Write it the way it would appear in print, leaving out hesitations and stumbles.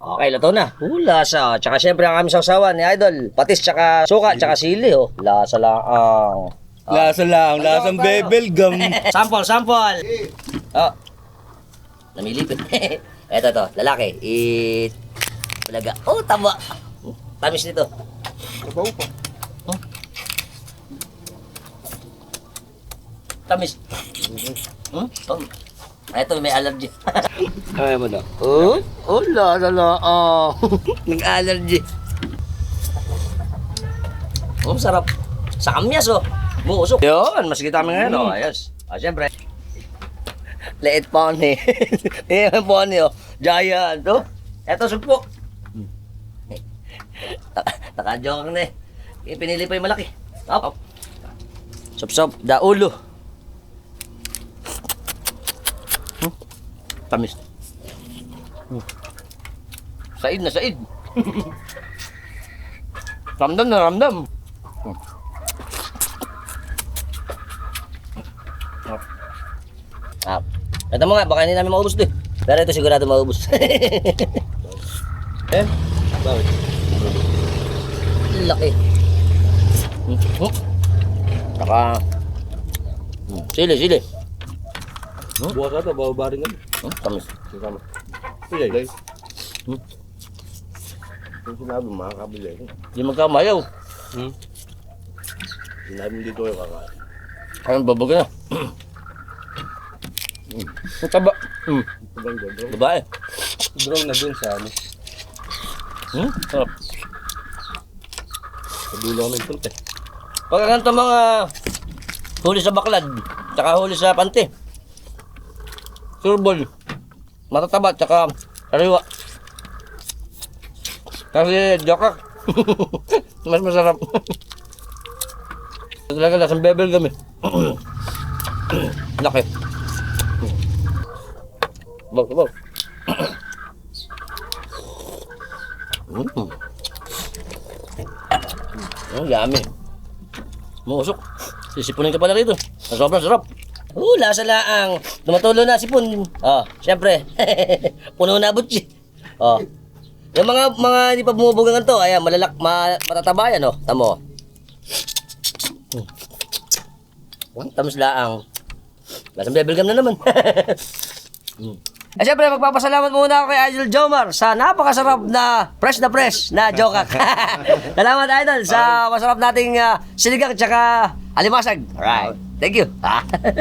Okay, luto na. Lasa. Tsaka syempre ang aming sausawan ni Idol. Patis, tsaka suka, tsaka sili, oh. Lasa lang. Lasa lang, lasang bebel gum. Sample, sample. Oh. Namilipit. Eto to, lalaki. Bulaga. Oh, tama. Tamis nito. Kabaw pa. Tamis. Oh. Eto, may allergy. Kaya mo na. Oh, lasa lang. Nag-allergy. Oh, sarap. Sa kamyas, oh. Buusok. Yun, mas kita kami ngayon, oh. Ayos. Siyempre. Liit pony. Yan pony, oh. Giant, oh. Eto, sugpo. Naka-joke na eh. Pinili pa yung malaki. Up. Sop-sop, daulo. Tamis. Said na said. Ramdam na ramdam. Ito mo nga, baka hindi namin maubos din. Pero ito sigurado maubos. Bakit? Laki. Saka sili. Bukas ata, bababaring kami. Tamis. Kasama. Pilay. Kung sinabi, makakabili. Hindi magkamayaw. Sinabi dito yung kakain. Ayun, babag na. Ang taba. Drone. Babae. Drone na dun sa ano. Sarap. Sa dulo kami punta. Pag ganito mga huli sa baklad, tsaka huli sa pante. Surbol. Matataba, tsaka sariwa. Kasi jokak. Mas masarap. Talaga lasang bebel kami. Laki. Bag. Yummy. Musok. Sisipunin ka pala rito. Sobrang sarap. Lasa laang. Tumatulo na sipon. Syempre. Puno na butsi. Yung mga hindi pa bumubugangan to, ayan, matataba yan, oh. Tamo. Tamis laang. Lasang bebelgam na naman. Siyempre, magpapasalamat muna ako kay Idol Jomar sa napakasarap na fresh na jokak. Salamat, Idol, sa masarap nating sinigang tsaka alimasag. Alright. Thank you.